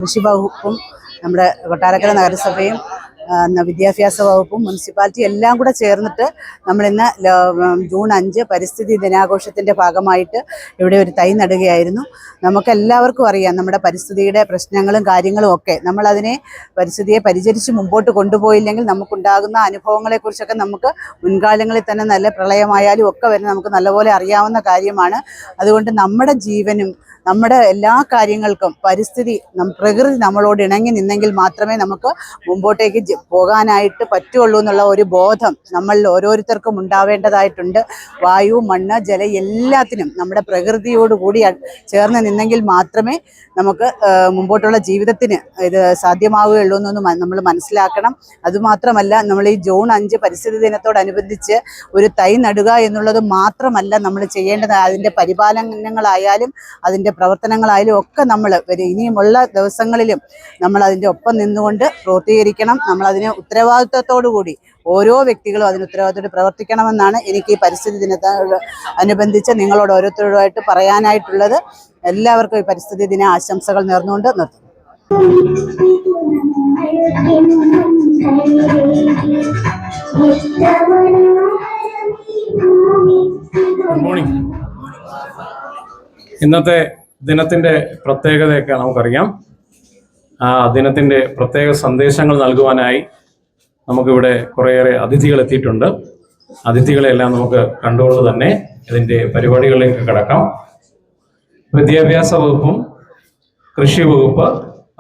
കൃഷി വകുപ്പും നമ്മുടെ കൊട്ടാരക്കര നഗരസഭയും വിദ്യാഭ്യാസ വകുപ്പും മുനിസിപ്പാലിറ്റി എല്ലാം കൂടെ ചേർന്നിട്ട് നമ്മളിന്ന് ജൂൺ 5 പരിസ്ഥിതി ദിനാഘോഷത്തിൻ്റെ ഭാഗമായിട്ട് ഇവിടെ ഒരു തൈ നടുകയായിരുന്നു. നമുക്കെല്ലാവർക്കും അറിയാം നമ്മുടെ പരിസ്ഥിതിയുടെ പ്രശ്നങ്ങളും കാര്യങ്ങളും ഒക്കെ. നമ്മളതിനെ പരിസ്ഥിതിയെ പരിചരിച്ച് മുമ്പോട്ട് കൊണ്ടുപോയില്ലെങ്കിൽ നമുക്കുണ്ടാകുന്ന അനുഭവങ്ങളെക്കുറിച്ചൊക്കെ നമുക്ക് മുൻകാലങ്ങളിൽ തന്നെ നല്ല പ്രളയമായാലും ഒക്കെ വരുന്ന നമുക്ക് നല്ലപോലെ അറിയാവുന്ന കാര്യമാണ്. അതുകൊണ്ട് നമ്മുടെ ജീവനും നമ്മുടെ എല്ലാ കാര്യങ്ങൾക്കും പരിസ്ഥിതി പ്രകൃതി നമ്മളോട് ഇണങ്ങി നിന്നെങ്കിൽ മാത്രമേ നമുക്ക് മുമ്പോട്ടേക്ക് പോകാനായിട്ട് പറ്റുള്ളൂ എന്നുള്ള ഒരു ബോധം നമ്മളിൽ ഓരോരുത്തർക്കും ഉണ്ടാവേണ്ടതായിട്ടുണ്ട്. വായു, മണ്ണ്, ജലം എല്ലാത്തിനും നമ്മുടെ പ്രകൃതിയോടുകൂടി ചേർന്ന് നിന്നെങ്കിൽ മാത്രമേ നമുക്ക് മുമ്പോട്ടുള്ള ജീവിതത്തിന് ഇത് സാധ്യമാവുകയുള്ളൂ എന്നൊന്ന് നമ്മൾ മനസ്സിലാക്കണം. അതുമാത്രമല്ല, നമ്മൾ ഈ ജൂൺ 5 പരിസ്ഥിതി ദിനത്തോടനുബന്ധിച്ച് ഒരു തൈ നടുക എന്നുള്ളത് മാത്രമല്ല നമ്മൾ ചെയ്യേണ്ടത്. അതിൻ്റെ പരിപാലനങ്ങളായാലും അതിൻ്റെ പ്രവർത്തനങ്ങളായാലും ഒക്കെ നമ്മൾ ഇനിയുമുള്ള ദിവസങ്ങളിലും നമ്മൾ അതിൻ്റെ ഒപ്പം നിന്നുകൊണ്ട് പൂർത്തീകരിക്കണം. നമ്മളതിന് ഉത്തരവാദിത്വത്തോടുകൂടി ഓരോ വ്യക്തികളും അതിന് ഉത്തരവാദിത്തത്തോടെ പ്രവർത്തിക്കണമെന്നാണ് എനിക്ക് ഈ പരിസ്ഥിതി ദിനത്തോട് അനുബന്ധിച്ച് നിങ്ങളോട് ഓരോരുത്തരോടായിട്ട് പറയാനായിട്ടുള്ളത്. എല്ലാവർക്കും ഈ പരിസ്ഥിതി ദിന ആശംസകൾ നേർന്നുകൊണ്ട് നിർത്തുന്നു. Good morning. ഇന്നത്തെ ദിനത്തിൻ്റെ പ്രത്യേകതയൊക്കെ നമുക്കറിയാം. ആ ദിനത്തിൻ്റെ പ്രത്യേക സന്ദേശങ്ങൾ നൽകുവാനായി നമുക്കിവിടെ കുറേയേറെ അതിഥികൾ എത്തിയിട്ടുണ്ട്. അതിഥികളെല്ലാം നമുക്ക് കണ്ടുകൊണ്ട് തന്നെ ഇതിൻ്റെ പരിപാടികളിലേക്ക് കടക്കാം. വിദ്യാഭ്യാസ വകുപ്പും കൃഷി വകുപ്പ്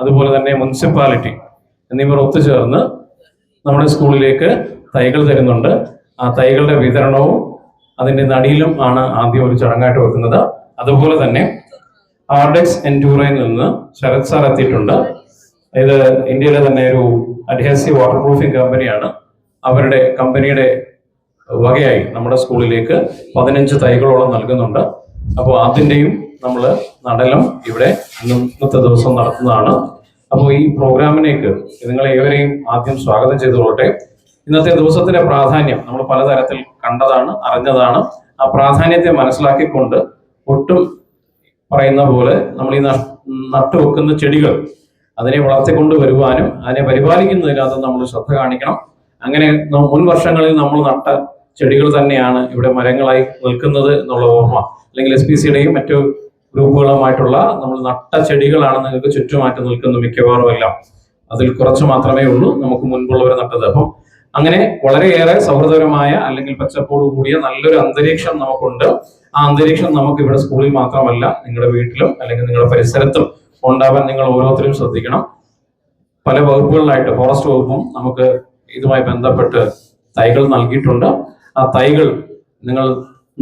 അതുപോലെ തന്നെ മുനിസിപ്പാലിറ്റി എന്നിവർ ഒത്തുചേർന്ന് നമ്മുടെ സ്കൂളിലേക്ക് തൈകൾ തരുന്നുണ്ട്. ആ തൈകളുടെ വിതരണവും അതിൻ്റെ നടിയിലും ആണ് ആദ്യം ഒരു ചടങ്ങായിട്ട് വെക്കുന്നത്. അതുപോലെ തന്നെ ആർഡെക്സ് എൻഡൂറയിൽ നിന്ന് ശരത് സാർ എത്തിയിട്ടുണ്ട്. ഇത് ഇന്ത്യയിലെ തന്നെ ഒരു അഡ്ഹേസീവ് വാട്ടർ പ്രൂഫിംഗ് കമ്പനിയാണ്. അവരുടെ കമ്പനിയുടെ വകയായി നമ്മുടെ സ്കൂളിലേക്ക് 15 തൈകളോളം നൽകുന്നുണ്ട്. അപ്പോൾ അതിൻ്റെയും നമ്മൾ നടലം ഇവിടെ ഇന്നത്തെ ദിവസം നടത്തുന്നതാണ്. അപ്പോൾ ഈ പ്രോഗ്രാമിലേക്ക് നിങ്ങളെ ഏവരെയും ആദ്യം സ്വാഗതം ചെയ്തുകൊള്ളട്ടെ. ഇന്നത്തെ ദിവസത്തിന്റെ പ്രാധാന്യം നമ്മൾ പലതരത്തിൽ കണ്ടതാണ്, അറിഞ്ഞതാണ്. ആ പ്രാധാന്യത്തെ മനസ്സിലാക്കിക്കൊണ്ട് ഒട്ടും പറയുന്ന പോലെ നമ്മൾ ഈ നട്ടുവെക്കുന്ന ചെടികൾ അതിനെ വളർത്തിക്കൊണ്ട് വരുവാനും അതിനെ പരിപാലിക്കുന്നതിനകത്ത് നമ്മൾ ശ്രദ്ധ കാണിക്കണം. അങ്ങനെ മുൻ വർഷങ്ങളിൽ നമ്മൾ നട്ട ചെടികൾ തന്നെയാണ് ഇവിടെ മരങ്ങളായി നിൽക്കുന്നത് എന്നുള്ള ഓർമ്മ, അല്ലെങ്കിൽ SPCയുടെയും മറ്റു ഗ്രൂപ്പുകളുമായിട്ടുള്ള നമ്മൾ നട്ട ചെടികളാണ് നിങ്ങൾക്ക് ചുറ്റുമായിട്ട് നിൽക്കുന്ന മിക്കവാറും എല്ലാം. അതിൽ കുറച്ച് മാത്രമേ ഉള്ളൂ നമുക്ക് മുൻപുള്ളവർ നട്ടത്. അപ്പം അങ്ങനെ വളരെയേറെ സൗഹൃദപരമായ അല്ലെങ്കിൽ പച്ചപ്പോട് കൂടിയ നല്ലൊരു അന്തരീക്ഷം നമുക്കുണ്ട്. ആ അന്തരീക്ഷം നമുക്ക് ഇവിടെ സ്കൂളിൽ മാത്രമല്ല നിങ്ങളുടെ വീട്ടിലും അല്ലെങ്കിൽ നിങ്ങളുടെ പരിസരത്തും ഉണ്ടാവാൻ നിങ്ങൾ ഓരോരുത്തരും ശ്രദ്ധിക്കണം. പല വകുപ്പുകളിലായിട്ട് ഫോറസ്റ്റ് വകുപ്പും നമുക്ക് ഇതുമായി ബന്ധപ്പെട്ട് തൈകൾ നൽകിയിട്ടുണ്ട്. ആ തൈകൾ നിങ്ങൾ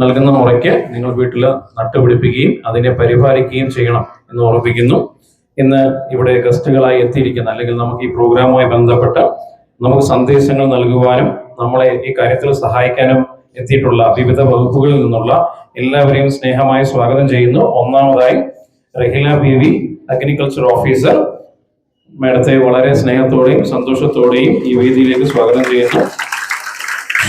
നൽകുന്ന മുറയ്ക്ക് നിങ്ങൾ വീട്ടിൽ നട്ടുപിടിപ്പിക്കുകയും അതിനെ പരിപാലിക്കുകയും ചെയ്യണം എന്ന് ഓർമ്മിപ്പിക്കുന്നു. ഇന്ന് ഇവിടെ ഗസ്റ്റുകളായി എത്തിയിരിക്കുന്ന അല്ലെങ്കിൽ നമുക്ക് ഈ പ്രോഗ്രാമുമായി ബന്ധപ്പെട്ട് നമുക്ക് സന്ദേശങ്ങൾ നൽകുവാനും നമ്മളെ ഈ കാര്യത്തിൽ സഹായിക്കാനും എത്തിയിട്ടുള്ള വിവിധ വകുപ്പുകളിൽ നിന്നുള്ള എല്ലാവരെയും സ്നേഹമായി സ്വാഗതം ചെയ്യുന്നു. ഒന്നാമതായി റഹില BV, അഗ്രികൾച്ചർ ഓഫീസർ, മേഡത്തെ വളരെ സ്നേഹത്തോടെയും സന്തോഷത്തോടെയും ഈ വേദിയിലേക്ക് സ്വാഗതം ചെയ്യുന്നു.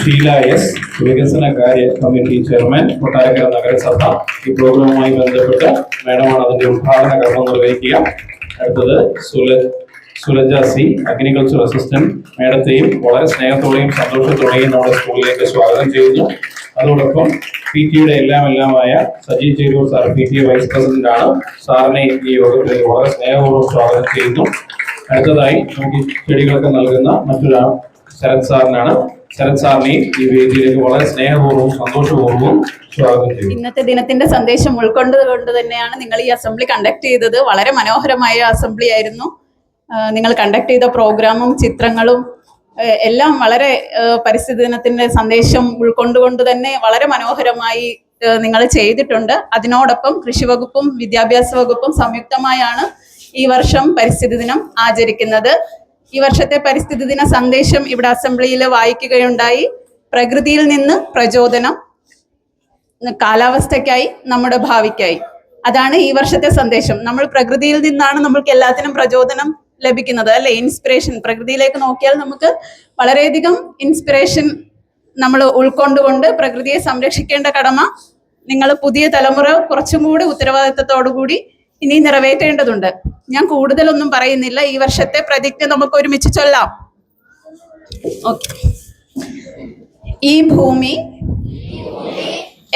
ഷീല S, വികസനകാര്യ കമ്മിറ്റി ചെയർമാൻ, കൊട്ടാരക്കര നഗരസഭ. ഈ പ്രോഗ്രാമുമായി ബന്ധപ്പെട്ട് മേഡമാണ് അതിന്റെ ഉദ്ഘാടന കർമ്മം നിർവഹിക്കുക. അടുത്തത് സുലജ C, അഗ്രികൾച്ചർ അസിസ്റ്റന്റ്. മേഡത്തെയും വളരെ സ്നേഹത്തോടെയും സന്തോഷത്തോടെയും നമ്മുടെ സ്കൂളിലേക്ക് സ്വാഗതം ചെയ്യുന്നു. അതോടൊപ്പം PTA എല്ലാമായ Saji Cheroor sir, PTA vice president ആണ്. സാറിനെ ഈ യോഗത്തിലേക്ക് വളരെ സ്നേഹപൂർവ്വം സ്വാഗതം ചെയ്യുന്നു. അടുത്തതായി നമുക്ക് ചെടികളൊക്കെ നൽകുന്ന മറ്റൊരു ശരത് സാറിനാണ്. ശരത് സാറിനെയും ഈ വേദിയിലേക്ക് വളരെ സ്നേഹപൂർവ്വവും സന്തോഷപൂർവ്വവും സ്വാഗതം ചെയ്യുന്നു. ഇന്നത്തെ ദിനത്തിന്റെ സന്ദേശം ഉൾക്കൊണ്ടുകൊണ്ട് തന്നെയാണ് നിങ്ങൾ ഈ അസംബ്ലി കണ്ടക്ട് ചെയ്തത്. വളരെ മനോഹരമായ അസംബ്ലി ആയിരുന്നു. നിങ്ങൾ കണ്ടക്ട് ചെയ്ത പ്രോഗ്രാമും ചിത്രങ്ങളും എല്ലാം വളരെ പരിസ്ഥിതി ദിനത്തിന്റെ സന്ദേശം ഉൾക്കൊണ്ടുകൊണ്ട് തന്നെ വളരെ മനോഹരമായി നിങ്ങൾ ചെയ്തിട്ടുണ്ട്. അതിനോടൊപ്പം കൃഷി വകുപ്പും വിദ്യാഭ്യാസ വകുപ്പും സംയുക്തമായാണ് ഈ വർഷം പരിസ്ഥിതി ദിനം ആചരിക്കുന്നത്. ഈ വർഷത്തെ പരിസ്ഥിതി ദിന സന്ദേശം ഇവിടെ അസംബ്ലിയിൽ വായിക്കുകയുണ്ടായി. പ്രകൃതിയിൽ നിന്ന് പ്രചോദനം, കാലാവസ്ഥയ്ക്കായി, നമ്മുടെ ഭാവിക്കായി. അതാണ് ഈ വർഷത്തെ സന്ദേശം. നമ്മൾ പ്രകൃതിയിൽ നിന്നാണ് നമ്മൾക്ക് എല്ലാത്തിനും പ്രചോദനം ലഭിക്കുന്നത്, അല്ലെ? ഇൻസ്പിറേഷൻ. പ്രകൃതിയിലേക്ക് നോക്കിയാൽ നമുക്ക് വളരെയധികം ഇൻസ്പിറേഷൻ നമ്മൾ ഉൾക്കൊണ്ടുകൊണ്ട് പ്രകൃതിയെ സംരക്ഷിക്കേണ്ട കടമ നിങ്ങൾ പുതിയ തലമുറ കുറച്ചും കൂടി ഉത്തരവാദിത്തത്തോടു കൂടി ഇനി നിറവേറ്റേണ്ടതുണ്ട്. ഞാൻ കൂടുതലൊന്നും പറയുന്നില്ല. ഈ വർഷത്തെ പ്രതിജ്ഞ നമുക്ക് ഒരുമിച്ച് ചൊല്ലാം. ഓക്കെ. ഈ ഭൂമി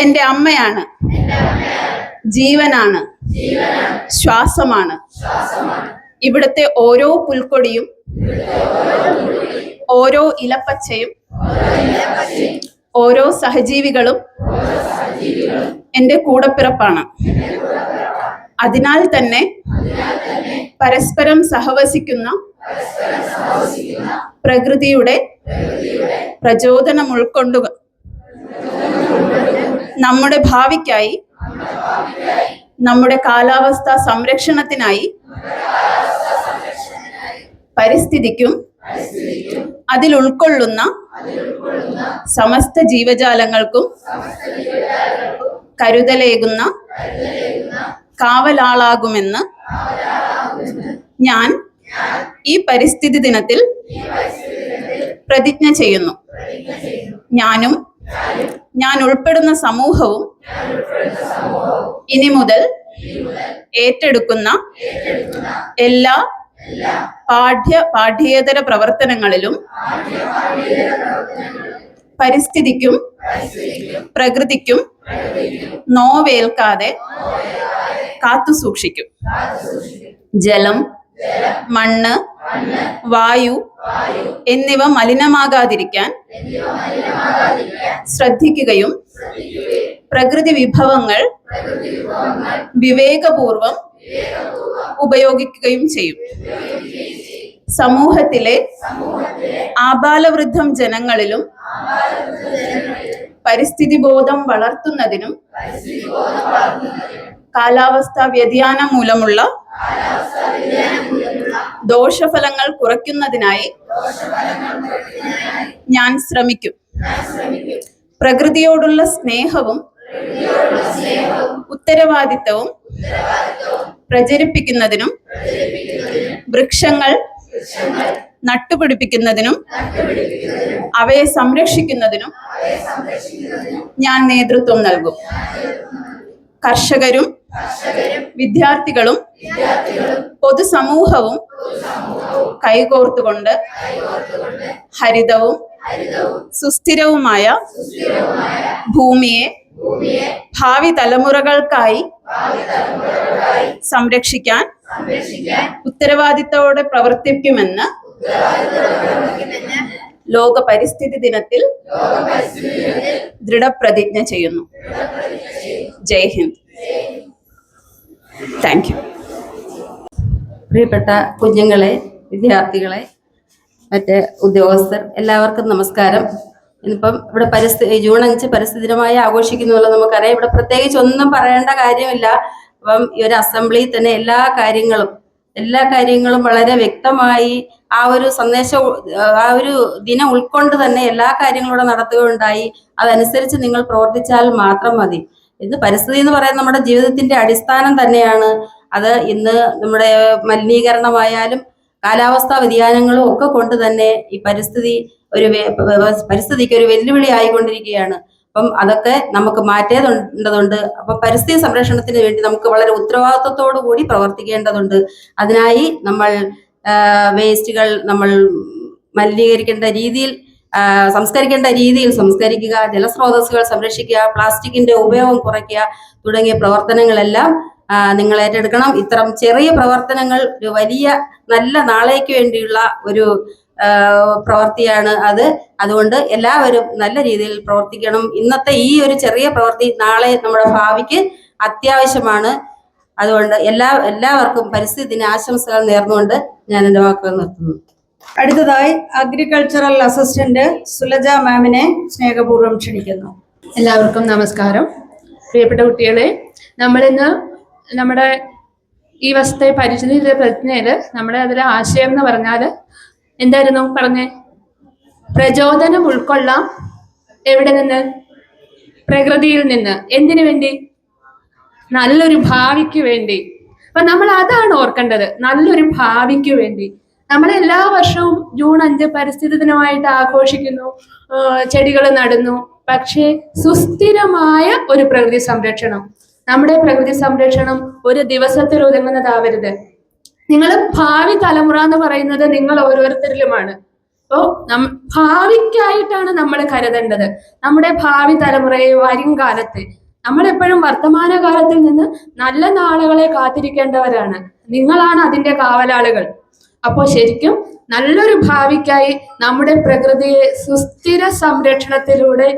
എൻ്റെ അമ്മയാണ്, ജീവനാണ്, ശ്വാസമാണ്. ഇവിടുത്തെ ഓരോ പുൽക്കൊടിയും ഓരോ ഇലപ്പച്ചയും ഓരോ സഹജീവികളും എൻ്റെ കൂടപ്പിറപ്പാണ്. അതിനാൽ തന്നെ പരസ്പരം സഹവസിക്കുന്ന പ്രകൃതിയുടെ പ്രചോദനം ഉൾക്കൊണ്ടു നമ്മുടെ ഭാവിക്കായി, നമ്മുടെ കാലാവസ്ഥാ സംരക്ഷണത്തിനായി പരിസ്ഥിതിക്കും അതിൽ ഉൾക്കൊള്ളുന്ന സമസ്ത ജീവജാലങ്ങൾക്കും കരുതലേകുന്ന കാവലാളാകുമെന്ന് ഞാൻ ഈ പരിസ്ഥിതി ദിനത്തിൽ പ്രതിജ്ഞ ചെയ്യുന്നു. ഞാനും ഞാൻ ഉൾപ്പെടുന്ന സമൂഹവും ഇനി മുതൽ ഏറ്റെടുക്കുന്ന എല്ലാ പാഠ്യേതര പ്രവർത്തനങ്ങളിലും പരിസ്ഥിതിക്കും പ്രകൃതിക്കും നോവേൽക്കാതെ കാത്തുസൂക്ഷിക്കും. ജലം, മണ്ണ്, വായു എന്നിവ മലിനമാകാതിരിക്കാൻ ശ്രദ്ധിക്കുകയും പ്രകൃതി വിഭവങ്ങൾ വിവേകപൂർവം ഉപയോഗിക്കുകയും ചെയ്യും. സമൂഹത്തിലെ ആബാലവൃദ്ധം ജനങ്ങളിലും പരിസ്ഥിതി ബോധം വളർത്തുന്നതിനും കാലാവസ്ഥാ വ്യതിയാനം മൂലമുള്ള ദോഷഫലങ്ങൾ കുറയ്ക്കുന്നതിനായി ഞാൻ ശ്രമിക്കും. പ്രകൃതിയോടുള്ള സ്നേഹവും ഉത്തരവാദിത്തവും പ്രചരിപ്പിക്കുന്നതിനും വൃക്ഷങ്ങൾ നട്ടുപിടിപ്പിക്കുന്നതിനും അവയെ സംരക്ഷിക്കുന്നതിനും ഞാൻ നേതൃത്വം നൽകും. കർഷകരും വിദ്യാർത്ഥികളും പൊതുസമൂഹവും കൈകോർത്തുകൊണ്ട് ഹരിതവും സുസ്ഥിരവുമായ ഭൂമിയെ ഭാവി തലമുറകൾക്കായി സംരക്ഷിക്കാൻ ഉത്തരവാദിത്തത്തോടെ പ്രവർത്തിക്കുമെന്ന് ലോക പരിസ്ഥിതി ദിനത്തിൽ ദൃഢപ്രതിജ്ഞ ചെയ്യുന്നു. ജയ് ഹിന്ദ്. Thank you. പ്രിയപ്പെട്ട കുഞ്ഞുങ്ങളെ, വിദ്യാർത്ഥികളെ, മറ്റ് ഉദ്യോഗസ്ഥർ, എല്ലാവർക്കും നമസ്കാരം. ഇന്നിപ്പം ഇവിടെ ജൂൺ 5 പരിസ്ഥിതി ദിനമായി ആഘോഷിക്കുന്നുള്ള നമുക്കറിയാം. ഇവിടെ പ്രത്യേകിച്ച് ഒന്നും പറയേണ്ട കാര്യമില്ല. അപ്പം ഈ ഒരു അസംബ്ലിയിൽ തന്നെ എല്ലാ കാര്യങ്ങളും വളരെ വ്യക്തമായി ആ ഒരു സന്ദേശം, ആ ഒരു ദിനം ഉൾക്കൊണ്ട് തന്നെ എല്ലാ കാര്യങ്ങളും ഇവിടെ നടത്തുകയുണ്ടായി. അതനുസരിച്ച് നിങ്ങൾ പ്രവർത്തിച്ചാൽ മാത്രം മതി. ഇന്ന് പരിസ്ഥിതി എന്ന് പറയുന്നത് നമ്മുടെ ജീവിതത്തിന്റെ അടിസ്ഥാനം തന്നെയാണ്. അത് ഇന്ന് നമ്മുടെ മലിനീകരണമായാലും കാലാവസ്ഥാ വ്യതിയാനങ്ങളും ഒക്കെ കൊണ്ട് തന്നെ ഈ പരിസ്ഥിതിക്ക് ഒരു വെല്ലുവിളി ആയിക്കൊണ്ടിരിക്കുകയാണ്. അപ്പം അതൊക്കെ നമുക്ക് മാറ്റേണ്ടതുണ്ട്. അപ്പൊ പരിസ്ഥിതി സംരക്ഷണത്തിന് വേണ്ടി നമുക്ക് വളരെ ഉത്തരവാദിത്വത്തോടു കൂടി പ്രവർത്തിക്കേണ്ടതുണ്ട്. അതിനായി നമ്മൾ വേസ്റ്റുകൾ നമ്മൾ മലിനീകരിക്കേണ്ട രീതിയിൽ സംസ്കരിക്കേണ്ട രീതിയിൽ സംസ്കരിക്കുക, ജലസ്രോതസ്സുകൾ സംരക്ഷിക്കുക, പ്ലാസ്റ്റിക്കിന്റെ ഉപയോഗം കുറയ്ക്കുക തുടങ്ങിയ പ്രവർത്തനങ്ങളെല്ലാം നിങ്ങൾ ഏറ്റെടുക്കണം. ഇത്തരം ചെറിയ പ്രവർത്തനങ്ങൾ ഒരു വലിയ നല്ല നാളേക്ക് വേണ്ടിയുള്ള ഒരു പ്രവൃത്തിയാണ് അത്. അതുകൊണ്ട് എല്ലാവരും നല്ല രീതിയിൽ പ്രവർത്തിക്കണം. ഇന്നത്തെ ഈ ഒരു ചെറിയ പ്രവൃത്തി നാളെ നമ്മുടെ ഭാവിക്ക് അത്യാവശ്യമാണ്. അതുകൊണ്ട് എല്ലാവർക്കും പരിസ്ഥിതി ദിന ആശംസകൾ നേർന്നുകൊണ്ട് ഞാൻ എൻ്റെ വാക്കുകൾ നിർത്തുന്നു. അടുത്തതായി അഗ്രികൾച്ചറൽ അസിസ്റ്റന്റ് സുലജ മാമിനെ സ്നേഹപൂർവ്വം ക്ഷണിക്കുന്നു. എല്ലാവർക്കും നമസ്കാരം. പ്രിയപ്പെട്ട കുട്ടികളെ, നമ്മളിന്ന് നമ്മുടെ ഈ വർഷത്തെ പരിസ്ഥിതി പ്രതിജ്ഞയിൽ നമ്മുടെ അതിലെ ആശയം എന്ന് പറഞ്ഞാൽ എന്തായിരുന്നു പറഞ്ഞേ? പ്രചോദനം ഉൾക്കൊള്ളാം. എവിടെ നിന്ന്? പ്രകൃതിയിൽ നിന്ന്. എന്തിനു വേണ്ടി? നല്ലൊരു ഭാവിക്ക് വേണ്ടി. അപ്പൊ നമ്മൾ അതാണ് ഓർക്കേണ്ടത്, നല്ലൊരു ഭാവിക്ക് വേണ്ടി. നമ്മൾ എല്ലാ വർഷവും ജൂൺ 5 പരിസ്ഥിതി ദിനമായിട്ട് ആഘോഷിക്കുന്നു, ചെടികൾ നടുന്നു. പക്ഷേ സുസ്ഥിരമായ ഒരു പ്രകൃതി സംരക്ഷണം, നമ്മുടെ പ്രകൃതി സംരക്ഷണം ഒരു ദിവസത്തിൽ ഒതുങ്ങുന്നതാവരുത്. നിങ്ങൾ ഭാവി തലമുറ എന്ന് പറയുന്നത് നിങ്ങൾ ഓരോരുത്തരിലുമാണ്. അപ്പോൾ ഭാവിക്കായിട്ടാണ് നമ്മൾ കരുതേണ്ടത്. നമ്മുടെ ഭാവി തലമുറയെ വരും കാലത്ത് നമ്മളെപ്പോഴും വർത്തമാനകാലത്തിൽ നിന്ന് നല്ല നാളുകളെ കാത്തിരിക്കേണ്ടവരാണ്. നിങ്ങളാണ് അതിന്റെ കാവലാളുകൾ. അപ്പോൾ ശരിക്കും നല്ലൊരു ഭാവിക്കായി നമ്മുടെ പ്രകൃതിയെ സുസ്ഥിര സംരക്ഷണത്തിലൂടെ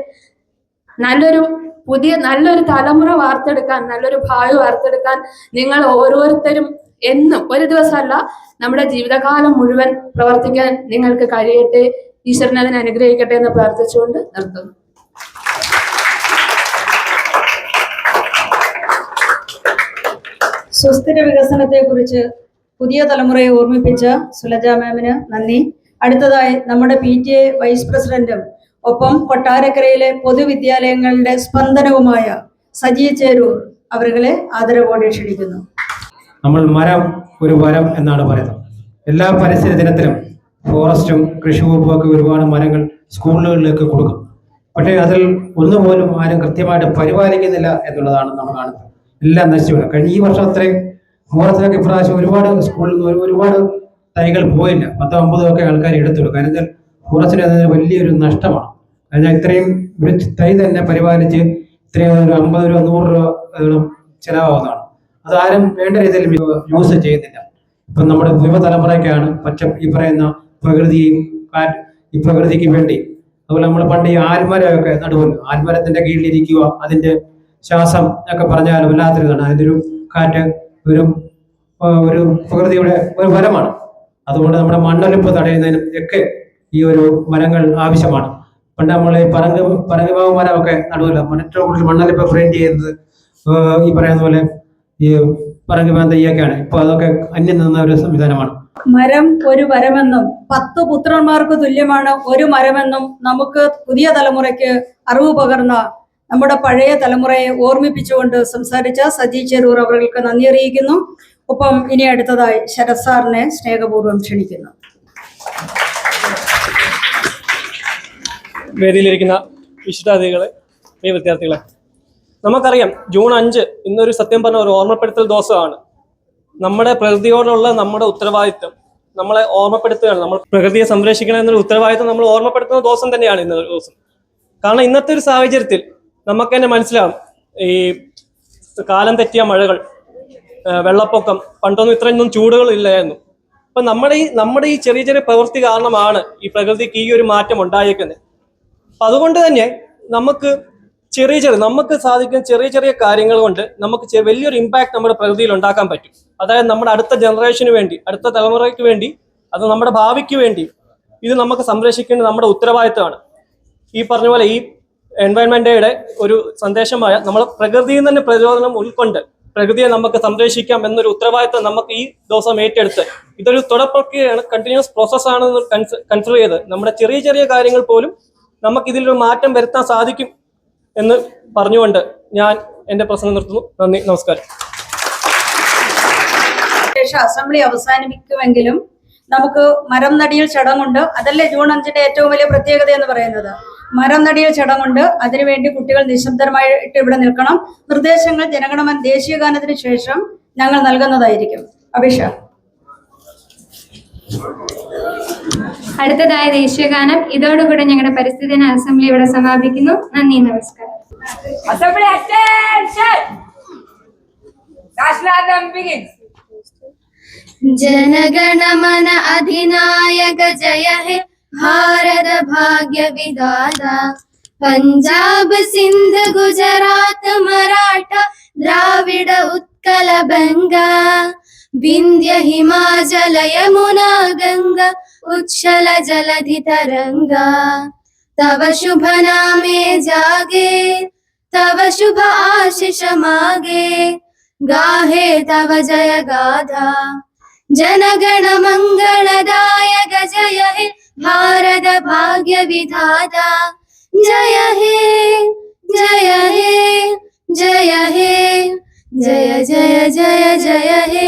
നല്ലൊരു തലമുറ വാർത്തെടുക്കാൻ, നല്ലൊരു ഭാവി വാർത്തെടുക്കാൻ നിങ്ങൾ ഓരോരുത്തരും എന്നും, ഒരു ദിവസമല്ല, നമ്മുടെ ജീവിതകാലം മുഴുവൻ പ്രവർത്തിക്കാൻ നിങ്ങൾക്ക് കഴിയട്ടെ. ഈശ്വരൻ അതിനെ അനുഗ്രഹിക്കട്ടെ എന്ന് പ്രാർത്ഥിച്ചുകൊണ്ട് നിർത്തുന്നു. സുസ്ഥിര വികസനത്തെക്കുറിച്ച് പുതിയ തലമുറയെ ഓർമ്മിപ്പിച്ച സുലജ മാമിന് നന്ദി. അടുത്തതായി നമ്മുടെ PTA വൈസ് പ്രസിഡന്റും ഒപ്പം കൊട്ടാരക്കരയിലെ പൊതുവിദ്യാലയങ്ങളുടെ സ്പന്ദനവുമായ സജി ചേരൂർ അവരെ ആദരവോടെ ക്ഷണിക്കുന്നു. നമ്മൾ മരം ഒരു വരം എന്നാണ് പറയുന്നത്. എല്ലാ പരിസ്ഥിതി ദിനത്തിലും ഫോറസ്റ്റും കൃഷി വകുപ്പും ഒക്കെ ഒരുപാട് മരങ്ങൾ സ്കൂളുകളിലേക്ക് കൊടുക്കും. പക്ഷേ അതിൽ ഒന്നുപോലും ആരും കൃത്യമായിട്ട് പരിപാലിക്കുന്നില്ല എന്നുള്ളതാണ് നമ്മൾ കാണുന്നത്. എല്ലാം നശിച്ചു പോയി. കഴിഞ്ഞ ഈ വർഷം അത്രയും ഫോറസ്റ്റിലൊക്കെ ഇപ്രാവശ്യം ഒരുപാട് സ്കൂളിൽ നിന്ന് ഒരുപാട് തൈകൾ പോയില്ല. 10-50 ഒക്കെ ആൾക്കാർ എടുത്തുള്ളൂ. കാരണം വെച്ചാൽ ഫോറസ്റ്റിന് അതിന് വലിയൊരു നഷ്ടമാണ്. കാരണം ഇത്രയും ഒരു തൈ തന്നെ പരിപാലിച്ച് ഇത്രയും ഒരു 50 രൂപ 100 രൂപ ചിലവാകുന്നതാണ്. അതാരും വേണ്ട രീതിയിൽ യൂസ് ചെയ്യുന്നില്ല. ഇപ്പം നമ്മുടെ യുവതലമുറയ്ക്കാണ് ഈ പറയുന്ന പ്രകൃതിയും ഈ പ്രകൃതിക്ക് വേണ്ടി. അതുപോലെ നമ്മൾ പണ്ട് ഈ ആൽമരമൊക്കെ നടുവല്ലോ, ആൽമരത്തിന്റെ കീഴിലിരിക്കുക, അതിന്റെ ശ്വാസം ഒക്കെ പറഞ്ഞാൽ വല്ലാത്തൊരിതാണ്. അതിൻ്റെ ഒരു കാറ്റ് ഒരു പ്രകൃതിയുടെ ഒരു വരമാണ്. അതുകൊണ്ട് നമ്മുടെ മണ്ണൊലിപ്പ് തടയുന്നതിനും ഒക്കെ ഈ ഒരു മരങ്ങൾ ആവശ്യമാണ്. പണ്ട് നമ്മൾ ഈ പറങ്കിമാവ് മരമൊക്കെ നടുവല്ലോ, ഏറ്റവും കൂടുതൽ മണ്ണൊലിപ്പ് പ്രിവെന്റ് ചെയ്യുന്നത് ഈ പറയുന്ന പോലെ ഈ പറങ്കിമാവ് തയ്യൊക്കെയാണ്. ഇപ്പൊ അതൊക്കെ അന്യം നിന്ന ഒരു സംവിധാനമാണ്. മരം ഒരു വരമെന്നും 10 പുത്രന്മാർക്ക് തുല്യമാണ് ഒരു മരമെന്നും നമുക്ക് പുതിയ തലമുറയ്ക്ക് അറിവ് പകർന്ന നമ്മുടെ പഴയ തലമുറയെ ഓർമ്മിപ്പിച്ചുകൊണ്ട് സംസാരിച്ച സജി ചെരൂർ അവർക്ക് നന്ദി അറിയിക്കുന്നു. ഒപ്പം ഇനി അടുത്തതായി ശരത് സാറിനെ സ്നേഹപൂർവ്വം ക്ഷണിക്കുന്നു. വേദിയിലിരിക്കുന്ന വിശിഷ്ടാതിഥികളെ, പ്രിയ വിദ്യാർത്ഥികളെ, നമുക്കറിയാം ജൂൺ 5 ഇന്നൊരു സത്യം പറഞ്ഞ ഒരു ഓർമ്മപ്പെടുത്തൽ ദിവസമാണ്. നമ്മുടെ പ്രകൃതിയോടുള്ള നമ്മുടെ ഉത്തരവാദിത്വം നമ്മളെ ഓർമ്മപ്പെടുത്തുകയാണ്. നമ്മൾ പ്രകൃതിയെ സംരക്ഷിക്കണം എന്നൊരു ഉത്തരവാദിത്വം നമ്മൾ ഓർമ്മപ്പെടുത്തുന്ന ദിവസം തന്നെയാണ് ഇന്നൊരു ദിവസം. കാരണം ഇന്നത്തെ ഒരു സാഹചര്യത്തിൽ നമുക്ക് തന്നെ മനസ്സിലാവും, ഈ കാലം തെറ്റിയ മഴകൾ, വെള്ളപ്പൊക്കം, പണ്ടൊന്നും ഇത്രയൊന്നും ചൂടുകൾ ഇല്ലായിരുന്നു. അപ്പൊ നമ്മുടെ ഈ ചെറിയ ചെറിയ പ്രവൃത്തി കാരണമാണ് ഈ പ്രകൃതിക്ക് ഈ ഒരു മാറ്റം ഉണ്ടായേക്കുന്നത്. അപ്പൊ അതുകൊണ്ട് തന്നെ നമുക്ക് നമുക്ക് സാധിക്കുന്ന ചെറിയ ചെറിയ കാര്യങ്ങൾ കൊണ്ട് നമുക്ക് വലിയൊരു ഇമ്പാക്ട് നമ്മുടെ പ്രകൃതിയിൽ ഉണ്ടാക്കാൻ പറ്റും. അതായത് നമ്മുടെ അടുത്ത ജനറേഷന് വേണ്ടി, അടുത്ത തലമുറയ്ക്ക് വേണ്ടി, അത് നമ്മുടെ ഭാവിക്ക് വേണ്ടി ഇത് നമുക്ക് സംരക്ഷിക്കേണ്ടത് നമ്മുടെ ഉത്തരവാദിത്തമാണ്. ഈ പറഞ്ഞ പോലെ ഈ എൻവയൺമെന്റ് ഡേയുടെ ഒരു സന്ദേശമായ നമ്മൾ പ്രകൃതിയിൽ തന്നെ പ്രചോദനം ഉൾക്കൊണ്ട് പ്രകൃതിയെ നമുക്ക് സംരക്ഷിക്കാം എന്നൊരു ഉത്തരവാദിത്തം നമുക്ക് ഈ ദിവസം ഏറ്റെടുത്ത്, ഇതൊരു തുടർപ്രക്രിയയാണ്, കണ്ടിന്യൂസ് പ്രോസസ്സാണെന്ന് കൺസിഡർ ചെയ്ത് നമ്മുടെ ചെറിയ ചെറിയ കാര്യങ്ങൾ പോലും നമുക്ക് ഇതിലൊരു മാറ്റം വരുത്താൻ സാധിക്കും എന്ന് പറഞ്ഞുകൊണ്ട് ഞാൻ എൻ്റെ പ്രസംഗം നിർത്തുന്നു. നന്ദി, നമസ്കാരം. അസംബ്ലി അവസാനിപ്പിക്കുമെങ്കിലും നമുക്ക് മരം നടിയിൽ ചടങ്ങുണ്ട്. അതല്ലേ ജൂൺ 5-ന്റെ ഏറ്റവും വലിയ പ്രത്യേകത എന്ന് പറയുന്നത്. മരം നടിയിൽ ചടങ്ങുണ്ട്. അതിനുവേണ്ടി കുട്ടികൾ നിശബ്ദമായിട്ട് ഇവിടെ നിൽക്കണം. നിർദ്ദേശങ്ങൾ ജനഗണമൻ ദേശീയ ഗാനത്തിന് ശേഷം ഞങ്ങൾ നൽകുന്നതായിരിക്കും. അഭിഷ. അടുത്തതായ ദേശീയഗാനം. ഇതോടുകൂടെ ഞങ്ങളുടെ പരിസ്ഥിതി ദിന അസംബ്ലി ഇവിടെ സമാപിക്കുന്നു. നന്ദി, നമസ്കാരം. जनगणमन अधिनायक जय हे भारत भाग्य विधाता पंजाब सिंध गुजरात मराठा द्राविड उत्कल बंगा विंध्य हिमाचल यमुना गंगा उच्छल जलधि तरंगा तव शुभ नामे जागे तव शुभ आशीष मागे गाहे तव जय गाथा जनगण मंगलदायक जय हे भारत भाग्य विधाता जय हे जय हे जय हे जय जय जय जय हे.